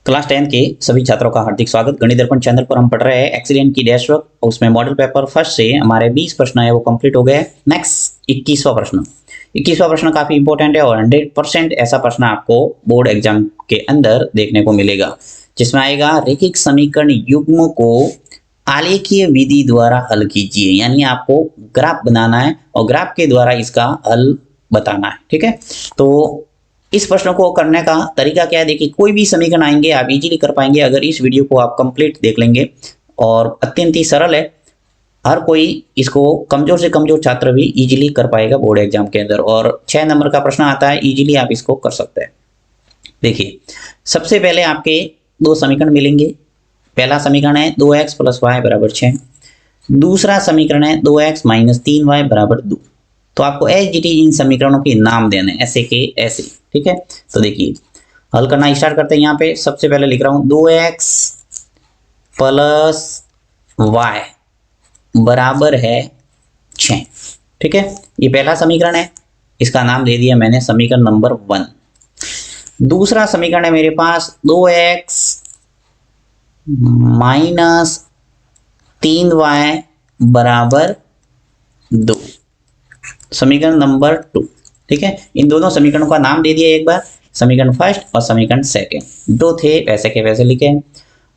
Class 10 के सभी छात्रों का हार्दिक स्वागत। गणित दर्पण चैनल पर हम पढ़ रहे हैं एक्सीडेंट की डैश वर्क, उसमें मॉडल पेपर फर्स्ट से हमारे 20 प्रश्न है वो कंप्लीट हो गए। नेक्स्ट 21वां प्रश्न। 21वां प्रश्न काफी इंपॉर्टेंट है और 100% ऐसा प्रश्न आपको बोर्ड एग्जाम के अंदर देखने को मिलेगा, जिसमें आएगा रैखिक समीकरण युग्म को आलेखीय विधि द्वारा हल कीजिए। यानी आपको ग्राफ बनाना है और ग्राफ के द्वारा इसका हल बताना है। ठीक है, तो इस प्रश्न को करने का तरीका क्या है, देखिए कोई भी समीकरण आएंगे आप इजीली कर पाएंगे अगर इस वीडियो को आप कंप्लीट देख लेंगे, और अत्यंत ही सरल है। हर कोई इसको कमजोर से कमजोर छात्र भी इजीली कर पाएगा बोर्ड एग्जाम के अंदर, और 6 नंबर का प्रश्न आता है, इजीली आप इसको कर सकते हैं। देखिए सबसे पहले आपके दो समीकरण मिलेंगे। पहला समीकरण है 2x + y = 6, दूसरा समीकरण है 2x - 3y = 2। तो आपको एसजीटी इन समीकरणों के नाम देने ऐसे के ऐसे। ठीक है, तो देखिए हल करना स्टार्ट करते हैं। यहाँ पे सबसे पहले लिख रहा हूं 2x + y = 6। ठीक है, ये पहला समीकरण है, इसका नाम दे दिया मैंने समीकरण नंबर 1। दूसरा समीकरण है मेरे पास 2x - 3y = 2, समीकरण नंबर 2। ठीक है, इन दोनों समीकरणों का नाम दे दिया एक बार, समीकरण फर्स्ट और समीकरण सेकंड। दो थे वैसे के वैसे लिखे हैं।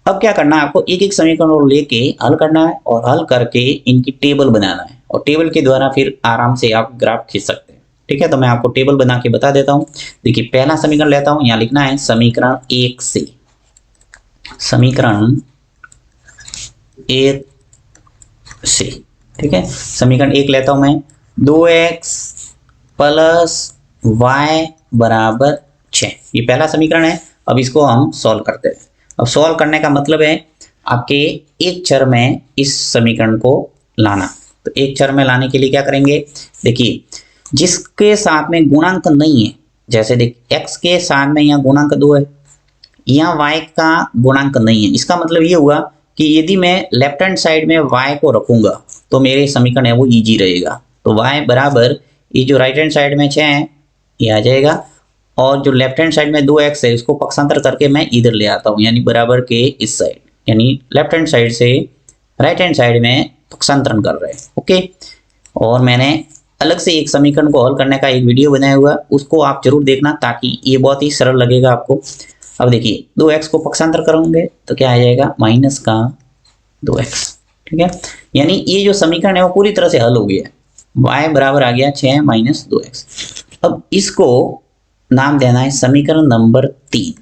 अब क्या करना है, आपको एक एक समीकरण को लेके हल करना है और हल करके इनकी टेबल बनाना है, और टेबल के द्वारा फिर आराम से आप ग्राफ खींच सकते हैं। ठीक है, तो मैं आपको टेबल बना के बता देता हूँ। देखिए पहला समीकरण लेता हूँ, यहाँ लिखना है समीकरण 1 से, समीकरण 1 से। ठीक है, समीकरण 1 लेता हूं मैं, 2x + y = 6, ये पहला समीकरण है। अब इसको हम सॉल्व करते हैं। अब सॉल्व करने का मतलब है आपके एक चर में इस समीकरण को लाना। तो एक चर में लाने के लिए क्या करेंगे, देखिए जिसके साथ में गुणांक नहीं है, जैसे देख x के साथ में यहाँ गुणांक 2 है, यहाँ y का गुणांक नहीं है, इसका मतलब ये हुआ कि यदि मैं लेफ्ट हैंड साइड में y को रखूंगा तो मेरे समीकरण है वो इजी रहेगा। तो y बराबर ये जो राइट हैंड साइड में 6 है ये आ जाएगा, और जो लेफ्ट हैंड साइड में 2x है इसको पक्षांतर करके मैं इधर ले आता हूँ, यानी बराबर के इस साइड, यानी लेफ्ट हैंड साइड से राइट हैंड साइड में पक्षांतरण कर रहे हैं। ओके, और मैंने अलग से एक समीकरण को हल करने का एक वीडियो बनाया हुआ, उसको आप जरूर देखना ताकि ये बहुत ही सरल लगेगा आपको। अब देखिए 2x को पक्षांतर करोगे तो क्या आ जाएगा, -2x। ठीक है, यानी ये जो समीकरण है वो पूरी तरह से हल हो गया, y बराबर आ गया 6 - 2x। अब इसको नाम देना है समीकरण नंबर 3।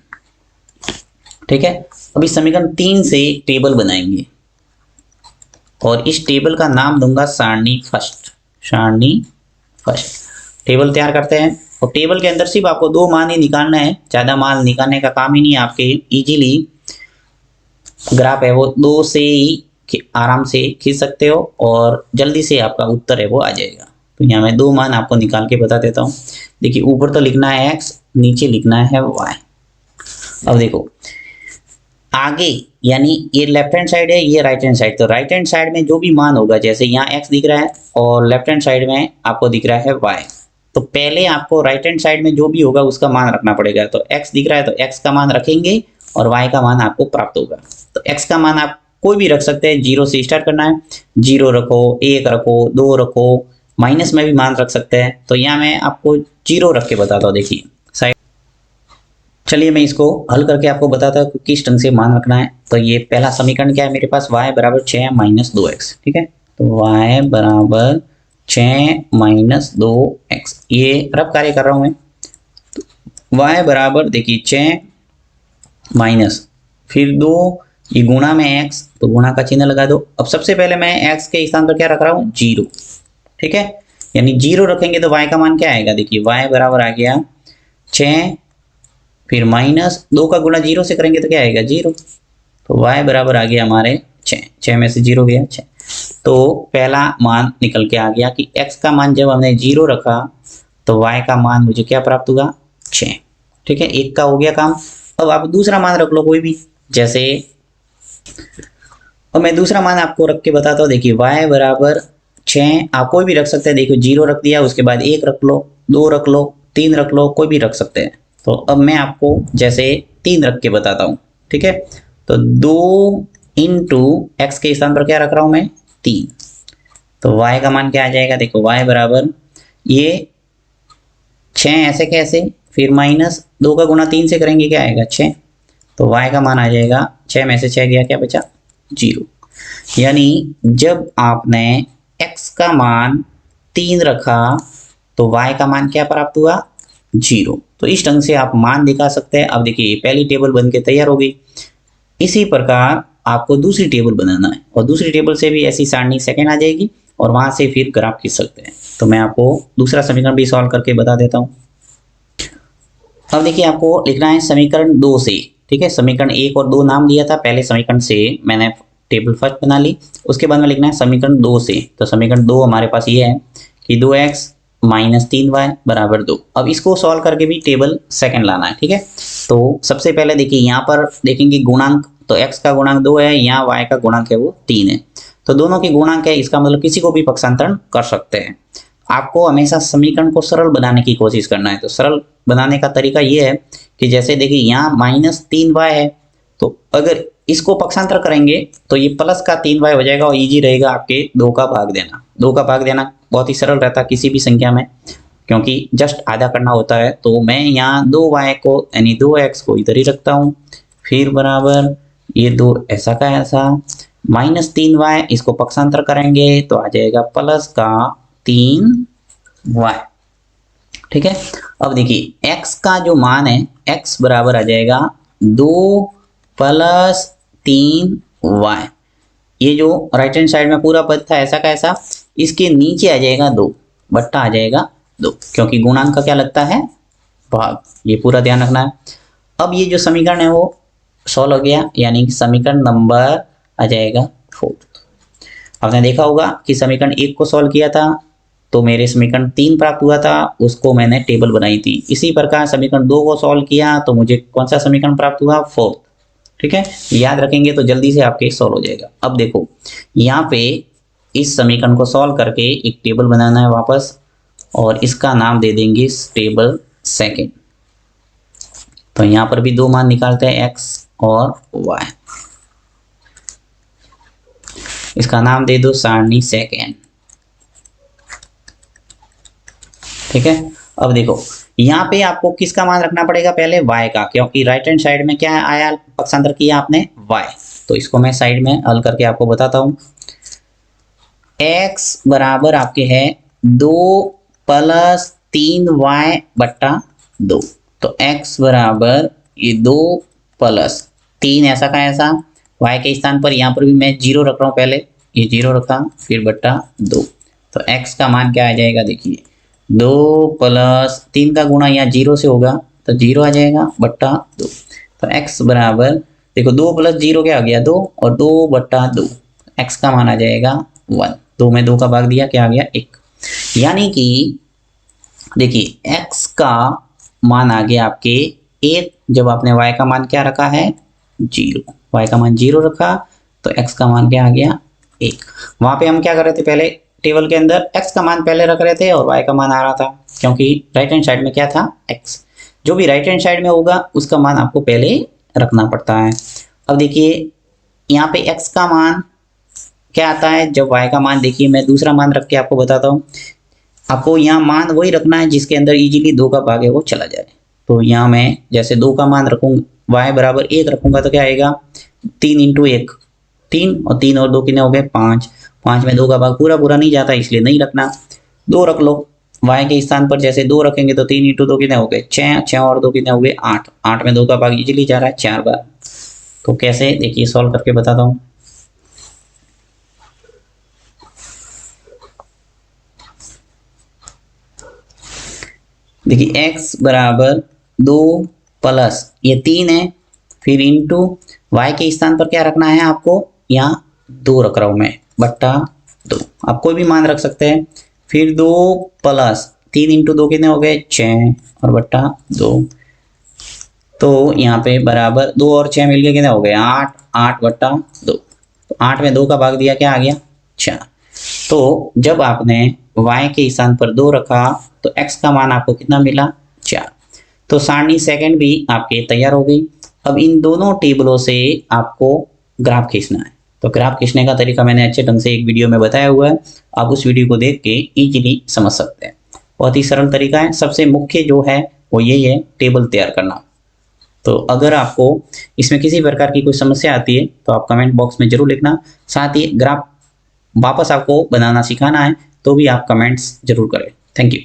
ठीक है, अब इस समीकरण 3 से टेबल बनाएंगे और इस टेबल का नाम दूंगा सारणी फर्स्ट। सारणी फर्स्ट टेबल तैयार करते हैं, और टेबल के अंदर सिर्फ आपको 2 मान ही निकालना है, ज्यादा मान निकालने का काम ही नहीं है। आपके इजीली ग्राफ है वो 2 से ही आराम से खींच सकते हो और जल्दी से आपका उत्तर है वो आ जाएगा। तो यहाँ मैं 2 मान आपको निकाल के बता देता हूँ। देखिए ऊपर तो लिखना है x, नीचे लिखना है y। अब देखो आगे, यानी ये लेफ्ट हैंड साइड है, ये राइट हैंड साइड, तो राइट हैंड साइड में जो भी मान होगा, जैसे यहाँ x दिख रहा है और लेफ्ट हैंड साइड में आपको दिख रहा है y, तो पहले आपको राइट हैंड साइड में जो भी होगा उसका मान रखना पड़ेगा। तो x दिख रहा है तो x का मान रखेंगे और y का मान आपको प्राप्त होगा। तो x का मान आप कोई भी रख सकते हैं, 0 से स्टार्ट करना है, 0 रखो, 1 रखो, 2 रखो, माइनस में भी मान रख सकते हैं। तो यहाँ मैं आपको 0 रख के बताता हूँ। देखिए साइड, चलिए मैं इसको हल करके आपको बताता हूँ किस ढंग से मान रखना है। तो ये पहला समीकरण क्या है मेरे पास, y = 6 - 2x। ठीक है, तो y = 6 - 2x, ये रफ कार्य कर रहा हूँ मैं। तो y बराबर देखिए 6 माइनस फिर 2, ये गुणा में x, तो गुणा का चिन्ह लगा दो। अब सबसे पहले मैं x के स्थान पर क्या रख रहा हूँ, 0। ठीक है, यानी 0 रखेंगे तो y का मान क्या आएगा, देखिए y बराबर आ गया 6, फिर -2 का गुणा 0 से करेंगे तो क्या आएगा, 0। तो y बराबर आ गया हमारे 6 में से 0 गया 6। तो पहला मान निकल के आ गया कि x का मान जब हमने 0 रखा तो y का मान मुझे क्या प्राप्त होगा, 6। ठीक है, एक का हो गया काम। अब आप दूसरा मान रख लो कोई भी, जैसे और मैं दूसरा मान आपको रख के बताता हूँ। देखिए y बराबर 6 आप कोई भी रख सकते हैं। देखो 0 रख दिया, उसके बाद 1 रख लो, 2 रख लो, 3 रख लो, कोई भी रख सकते हैं। तो अब मैं आपको जैसे 3 रख के बताता हूँ। ठीक है। तो 2 इंटू एक्स के स्थान पर क्या रख रहा हूं मैं 3, तो y का मान क्या आ जाएगा, देखो y बराबर ये 6 ऐसे कैसे, फिर माइनस 2 का गुणा 3 से करेंगे क्या आएगा 6, तो y का मान आ जाएगा 6 में से 6 गया क्या बचा 0। यानी जब आपने x का मान 3 रखा तो y का मान क्या प्राप्त हुआ 0। तो इस ढंग से आप मान दिखा सकते हैं। अब देखिए पहली टेबल बन के तैयार हो गई। इसी प्रकार आपको दूसरी टेबल बनाना है और दूसरी टेबल से भी ऐसी सारणी सेकंड आ जाएगी और वहां से फिर ग्राफ खींच सकते हैं। तो मैं आपको दूसरा समीकरण भी सॉल्व करके बता देता हूं। अब देखिए आपको लिखना है समीकरण 2 से, ठीक है। समीकरण 1 और 2 नाम दिया था, पहले समीकरण से मैंने टेबल फर्स्ट बना ली, उसके बाद में लिखना है समीकरण 2 से। तो समीकरण 2 हमारे पास ये है कि 2x माइनस 3y बराबर 2। अब इसको सॉल्व करके भी टेबल सेकंड लाना है, ठीक है। तो सबसे पहले देखिए यहाँ पर देखेंगे गुणांक, तो x का गुणांक 2 है, यहाँ y का गुणांक है वो 3 है, तो दोनों के गुणांक है, इसका मतलब किसी को भी पक्षांतरण कर सकते हैं। आपको हमेशा समीकरण को सरल बनाने की कोशिश करना है। तो सरल बनाने का तरीका ये है कि जैसे देखिए यहाँ माइनस 3y है, तो अगर इसको पक्षांतर करेंगे तो ये प्लस का 3y हो जाएगा और इजी रहेगा आपके 2 का भाग देना। 2 का भाग देना बहुत ही सरल रहता है किसी भी संख्या में, क्योंकि जस्ट आधा करना होता है। तो मैं यहाँ 2y को यानी 2x को इधर ही रखता हूँ, फिर बराबर ये 2 ऐसा का ऐसा, माइनस 3y इसको पक्षांतर करेंगे तो आ जाएगा प्लस का 3y, ठीक है। अब देखिए x का जो मान है x बराबर आ जाएगा 2 प्लस 3y। ये जो राइट हैंड साइड में पूरा पद था ऐसा का ऐसा, इसके नीचे आ जाएगा 2 बट्टा आ जाएगा 2, क्योंकि गुणांक का क्या लगता है भाग, ये पूरा ध्यान रखना है। अब ये जो समीकरण है वो सॉल्व हो गया, यानी समीकरण नंबर आ जाएगा 4। आपने देखा होगा कि समीकरण 1 को सॉल्व किया था तो मेरे समीकरण 3 प्राप्त हुआ था, उसको मैंने टेबल बनाई थी। इसी प्रकार समीकरण 2 को सॉल्व किया तो मुझे कौन सा समीकरण प्राप्त हुआ 4, ठीक है। याद रखेंगे तो जल्दी से आपके सॉल्व हो जाएगा। अब देखो यहाँ पे इस समीकरण को सॉल्व करके एक टेबल बनाना है वापस, और इसका नाम दे देंगे टेबल सेकंड। तो यहाँ पर भी 2 मान निकालते हैं x और y, इसका नाम दे दो सारणी सेकंड, ठीक है। अब देखो यहाँ पे आपको किसका मान रखना पड़ेगा पहले y का, क्योंकि राइट हैंड साइड में क्या आया पक्षांतर किया आपने y। तो इसको मैं साइड में हल करके आपको बताता हूँ। x बराबर आपके है 2 प्लस 3y बट्टा 2, तो x बराबर ये 2 प्लस 3 ऐसा का ऐसा, y के स्थान पर यहाँ पर भी मैं 0 रख रहा हूँ, पहले ये 0 रखा फिर बट्टा 2, तो x का मान क्या आ जाएगा देखिए 2 प्लस 3 का गुणा यहाँ 0 से होगा तो 0 आ जाएगा बट्टा 2, तो x बराबर देखो 2 प्लस 0 क्या आ गया 2 और 2 बट्टा 2, x का मान आ जाएगा 1। 2 में 2 का भाग दिया क्या आ गया 1। यानी कि देखिए x का मान आ गया आपके 1, जब आपने y का मान क्या रखा है 0, y का मान 0 रखा तो x का मान क्या आ गया 1। वहां पे हम क्या कर रहे थे पहले टेबल के अंदर x का मान पहले रख रहे थे और y का मान आ रहा था, क्योंकि राइट हैंड साइड में क्या था x, जो भी राइट हैंड साइड में होगा उसका मान आपको पहले रखना पड़ता है। अब देखिए यहाँ पे x का मान क्या आता है, जब y का मान देखिए मैं दूसरा मान रख के आपको बताता हूँ। आपको यहाँ मान वही रखना है जिसके अंदर इजीली 2 का भाग है वो चला जाए। तो यहाँ मैं जैसे 2 का मान रखूँगा y बराबर 1 रखूँगा तो क्या आएगा 3 इंटू 1 3 और 3 और 2 कितने हो गए 5, 5 में 2 का भाग पूरा पूरा नहीं जाता इसलिए नहीं रखना, 2 रख लो। y के स्थान पर जैसे 2 रखेंगे तो 3 इंटू 2 कितने हो गए 6, 6 और 2 कितने हो गए 8, 8 में 2 का भाग इजीली जा रहा है 4 बार। तो कैसे देखिए सॉल्व करके बताता हूँ। देखिए x बराबर 2 प्लस ये 3 है, फिर इंटू y के स्थान पर क्या रखना है आपको, यहाँ 2 रख रहा हूँ मैं बट्टा 2, आप कोई भी मान रख सकते हैं, फिर 2 प्लस 3 इंटू 2 कितने हो गए 6 और बट्टा 2, तो यहाँ पे बराबर 2 और 6 मिलके कितने हो गए 8, 8 बट्टा 2, तो 8 में 2 का भाग दिया क्या आ गया 4। तो जब आपने y के स्थान पर 2 रखा तो x का मान आपको कितना मिला 4। तो सारणी सेकंड भी आपके तैयार हो गई। अब इन दोनों टेबलों से आपको ग्राफ खींचना है। तो ग्राफ खींचने का तरीका मैंने अच्छे ढंग से एक वीडियो में बताया हुआ है, आप उस वीडियो को देख के इजीली समझ सकते हैं। बहुत ही सरल तरीका है। सबसे मुख्य जो है वो यही है, टेबल तैयार करना। तो अगर आपको इसमें किसी प्रकार की कोई समस्या आती है तो आप कमेंट बॉक्स में जरूर लिखना। साथ ही ग्राफ वापस आपको बनाना सिखाना है तो भी आप कमेंट्स जरूर करें। Thank you.